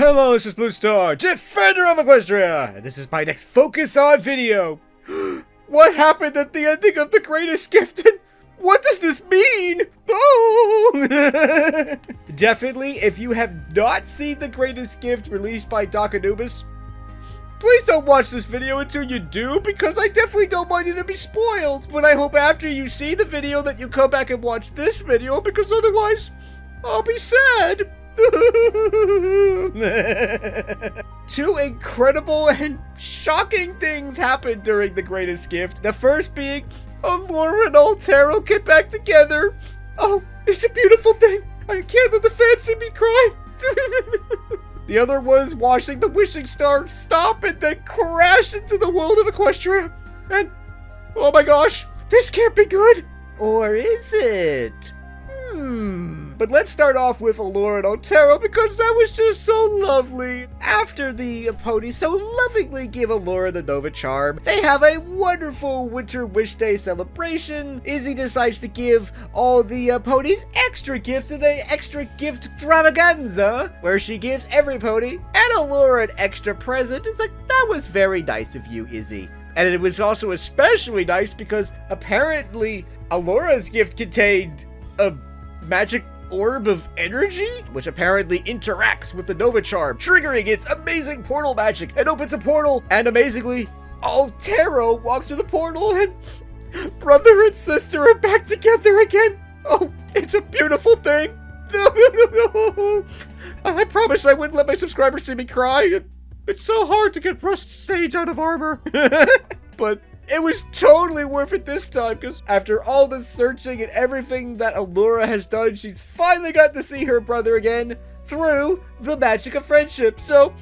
Hello, this is BlueStar, Defender of Equestria, and this is my next Focus On video. What happened at the ending of The Greatest Gift, and what does this mean? Oh! Definitely, if you have not seen The Greatest Gift released by Doc Anubis, please don't watch this video until you do, because I definitely don't want you to be spoiled. But I hope after you see the video that you come back and watch this video, because otherwise, I'll be sad. Two incredible and shocking things happened during The Greatest Gift. The first being, Allura and Altero get back together. Oh, it's a beautiful thing. I can't let the fans see me cry. The other was watching the wishing star stop and then crash into the world of Equestria. And, oh my gosh, this can't be good. Or is it? But let's start off with Allura and Altero because that was just so lovely. After the ponies so lovingly give Allura the Nova Charm, they have a wonderful Winter Wish Day celebration. Izzy decides to give all the ponies extra gifts in an extra gift extravaganza, where she gives every pony and Allura an extra present. It's like, that was very nice of you, Izzy. And it was also especially nice because apparently Allura's gift contained a magic orb of energy, which apparently interacts with the Nova Charm, triggering its amazing portal magic and opens a portal. And amazingly, Altero walks through the portal and brother and sister are back together again. Oh, it's a beautiful thing. I promise I wouldn't let my subscribers see me cry. It's so hard to get Rust Stage out of armor. But it was totally worth it this time, because after all this searching and everything that Allura has done, she's finally got to see her brother again through the magic of friendship. So,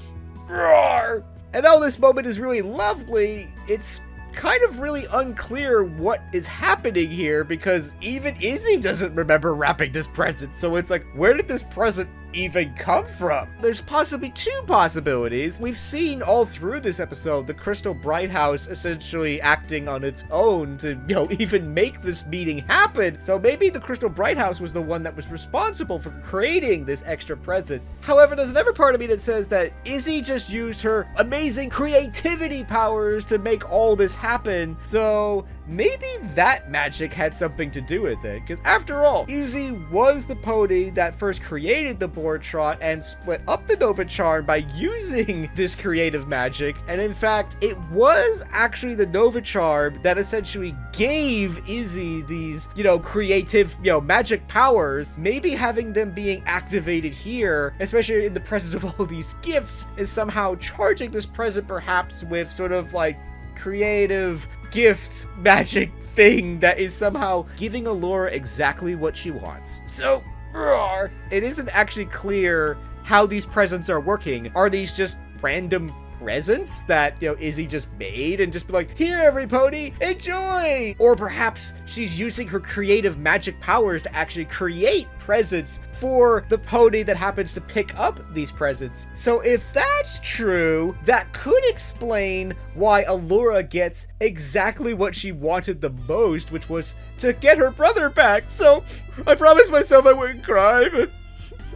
roar! And though this moment is really lovely, it's kind of really unclear what is happening here, because even Izzy doesn't remember wrapping this present. So it's like, where did this present even come from? There's possibly two possibilities. We've seen all through this episode the Crystal Bright House essentially acting on its own to, even make this meeting happen. So maybe the Crystal Bright House was the one that was responsible for creating this extra present. However, there's another part of me that says that Izzy just used her amazing creativity powers to make all this happen. So maybe that magic had something to do with it, because after all, Izzy was the pony that first created the board trot and split up the Nova Charm by using this creative magic. And in fact, it was actually the Nova Charm that essentially gave Izzy these, creative, magic powers. Maybe having them being activated here, especially in the presence of all these gifts, is somehow charging this present perhaps with sort of like creative gift magic thing that is somehow giving Allura exactly what she wants. So, roar! It isn't actually clear how these presents are working. Are these just random presents that, Izzy just made and just be like, here, every pony, enjoy! Or perhaps she's using her creative magic powers to actually create presents for the pony that happens to pick up these presents. So if that's true, that could explain why Allura gets exactly what she wanted the most, which was to get her brother back. So I promised myself I wouldn't cry, but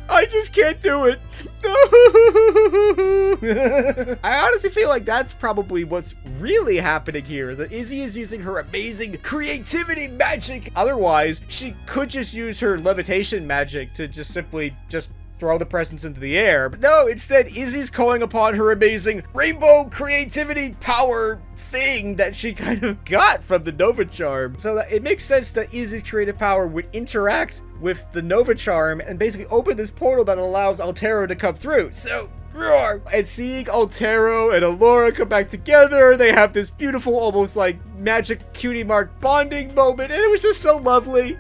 I just can't do it. I honestly feel like that's probably what's really happening here, is that Izzy is using her amazing creativity magic. Otherwise, she could just use her levitation magic to just simply throw the presents into the air. But no, instead, Izzy's calling upon her amazing rainbow creativity power thing that she kind of got from the Nova Charm. So that it makes sense that Izzy's creative power would interact with the Nova Charm and basically open this portal that allows Altero to come through. So, roar! And seeing Altero and Allura come back together, they have this beautiful, almost like magic cutie mark bonding moment, and it was just so lovely.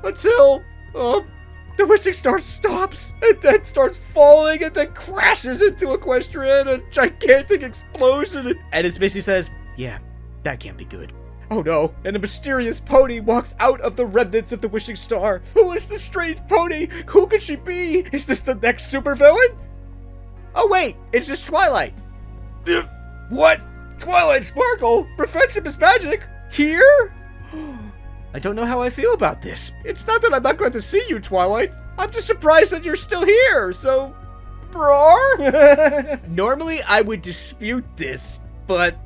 Until, the wishing star stops, and then starts falling, and then crashes into Equestria in a gigantic explosion. And it basically says, yeah, that can't be good. Oh no, and a mysterious pony walks out of the remnants of the wishing star. Who is this strange pony? Who could she be? Is this the next supervillain? Oh wait, it's just Twilight. What? Twilight Sparkle? For friendship is magic? Here? I don't know how I feel about this. It's not that I'm not glad to see you, Twilight. I'm just surprised that you're still here, so Roar! Normally, I would dispute this, but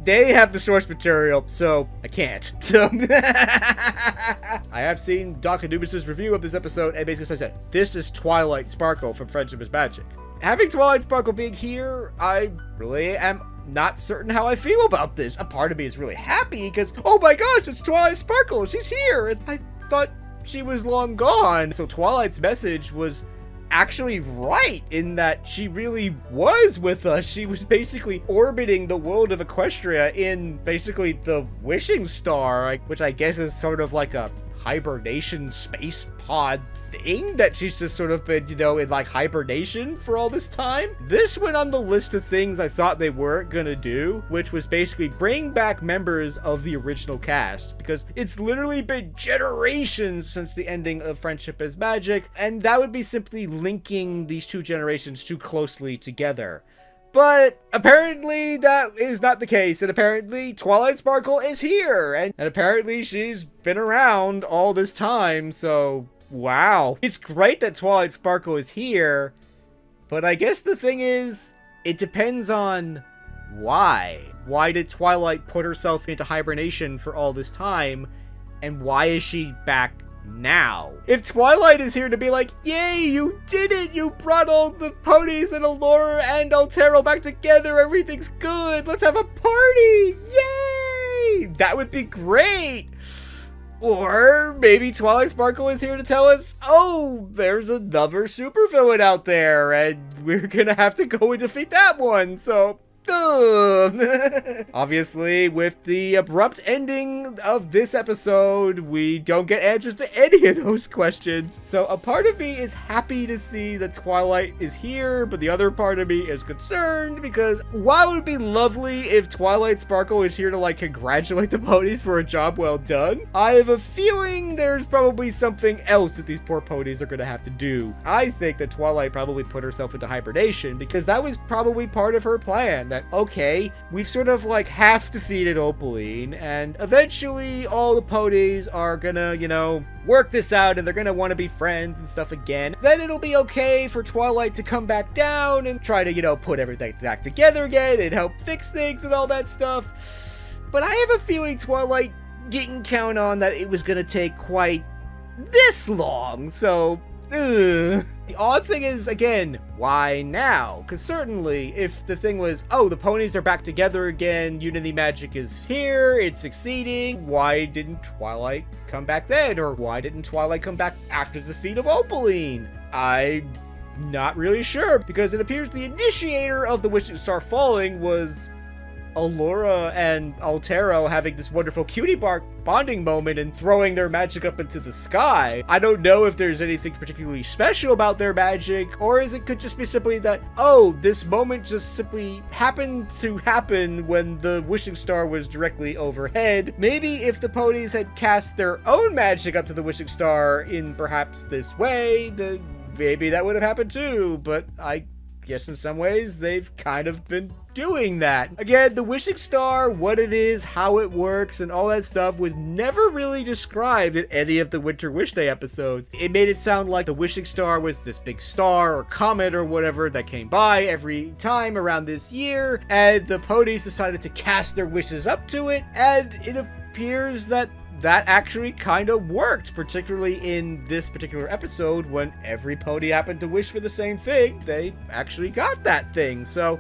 they have the source material, so I can't. So, I have seen Doc Anubis' review of this episode, and basically says that this is Twilight Sparkle from Friendship is Magic. Having Twilight Sparkle being here, I really am not certain how I feel about this. A part of me is really happy, because, oh my gosh, it's Twilight Sparkle, she's here! I thought she was long gone. So Twilight's message was actually right in that she really was with us. She was basically orbiting the world of Equestria in basically the wishing star, which I guess is sort of like a hibernation space pod thing that she's just sort of been, you know, in like hibernation for all this time. This went on the list of things I thought they weren't gonna do, which was basically bring back members of the original cast, because it's literally been generations since the ending of Friendship is Magic, and that would be simply linking these two generations too closely together. But apparently that is not the case, and apparently Twilight Sparkle is here, and apparently she's been around all this time, so wow. It's great that Twilight Sparkle is here, but I guess the thing is, it depends on why. Why did Twilight put herself into hibernation for all this time, and why is she back now? If Twilight is here to be like, yay, you did it, you brought all the ponies and Allura and Altero back together, everything's good, let's have a party, yay, that would be great. Or maybe Twilight Sparkle is here to tell us, oh, there's another supervillain out there and we're gonna have to go and defeat that one, so obviously, with the abrupt ending of this episode, we don't get answers to any of those questions. So a part of me is happy to see that Twilight is here, but the other part of me is concerned, because while it would be lovely if Twilight Sparkle is here to like congratulate the ponies for a job well done, I have a feeling there's probably something else that these poor ponies are gonna have to do. I think that Twilight probably put herself into hibernation because that was probably part of her plan. That, okay, we've sort of like half defeated Opaline, and eventually all the ponies are gonna, you know, work this out and they're gonna want to be friends and stuff again. Then it'll be okay for Twilight to come back down and try to, you know, put everything back together again and help fix things and all that stuff. But I have a feeling Twilight didn't count on that it was gonna take quite this long, so ugh. The odd thing is, again, why now? Because certainly, if the thing was, oh, the ponies are back together again, Unity Magic is here, it's succeeding, why didn't Twilight come back then? Or why didn't Twilight come back after the defeat of Opaline? I'm not really sure, because it appears the initiator of the Wishing Star falling was Allura and Altero having this wonderful cutie bark bonding moment and throwing their magic up into the sky. I don't know if there's anything particularly special about their magic, or is it could just be simply that, oh, this moment just simply happened to happen when the wishing star was directly overhead. Maybe if the ponies had cast their own magic up to the wishing star in perhaps this way, then maybe that would have happened too, but I guess in some ways they've kind of been doing that. Again, the wishing star, what it is, how it works, and all that stuff was never really described in any of the Winter Wish Day episodes. It made it sound like the wishing star was this big star or comet or whatever that came by every time around this year, and the ponies decided to cast their wishes up to it, and it appears that that actually kind of worked, particularly in this particular episode when every pony happened to wish for the same thing. They actually got that thing. So,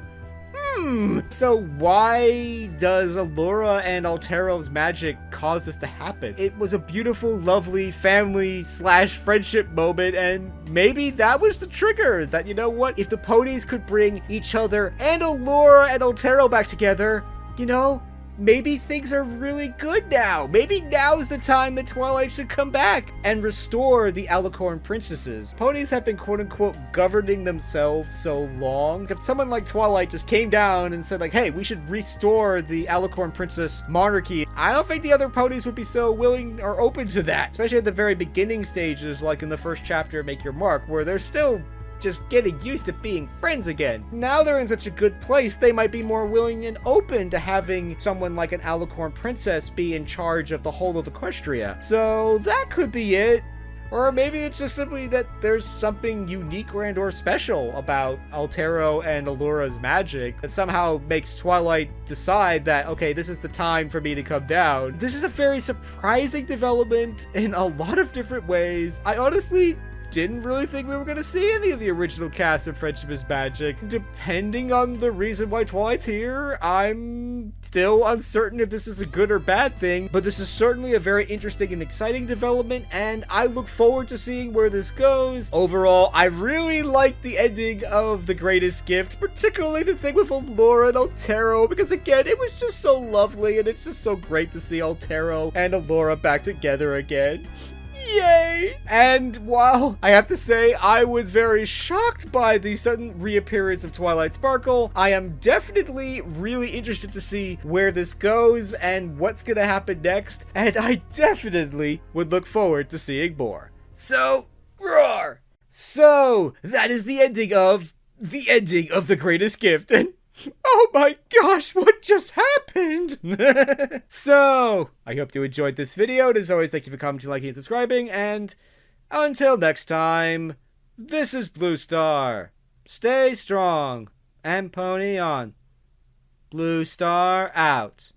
so why does Allura and Altero's magic cause this to happen? It was a beautiful, lovely family/friendship moment, and maybe that was the trigger that, you know what, if the ponies could bring each other and Allura and Altero back together, you know, maybe things are really good now. Maybe now's the time that Twilight should come back and restore the Alicorn princesses. Ponies have been quote-unquote governing themselves so long. If someone like Twilight just came down and said like, hey, we should restore the Alicorn princess monarchy, I don't think the other ponies would be so willing or open to that. Especially at the very beginning stages, like in the first chapter of Make Your Mark, where they're still just getting used to being friends again. Now they're in such a good place, they might be more willing and open to having someone like an Alicorn princess be in charge of the whole of Equestria. So that could be it. Or maybe it's just simply that there's something unique or special about Altero and Allura's magic that somehow makes Twilight decide that, okay, this is the time for me to come down. This is a very surprising development in a lot of different ways. I honestly didn't really think we were going to see any of the original cast of Friendship is Magic. Depending on the reason why Twilight's here, I'm still uncertain if this is a good or bad thing, but this is certainly a very interesting and exciting development, and I look forward to seeing where this goes. Overall, I really like the ending of The Greatest Gift, particularly the thing with Allura and Altero, because again, it was just so lovely, and it's just so great to see Altero and Allura back together again. Yay! And while I have to say I was very shocked by the sudden reappearance of Twilight Sparkle, I am definitely really interested to see where this goes and what's gonna happen next, and I definitely would look forward to seeing more. So, roar! So, that is the ending of The Greatest Gift, and oh my gosh, what just happened? So, I hope you enjoyed this video, and as always, thank you for commenting, liking, and subscribing, and until next time, this is Blue Star. Stay strong, and pony on. Blue Star out.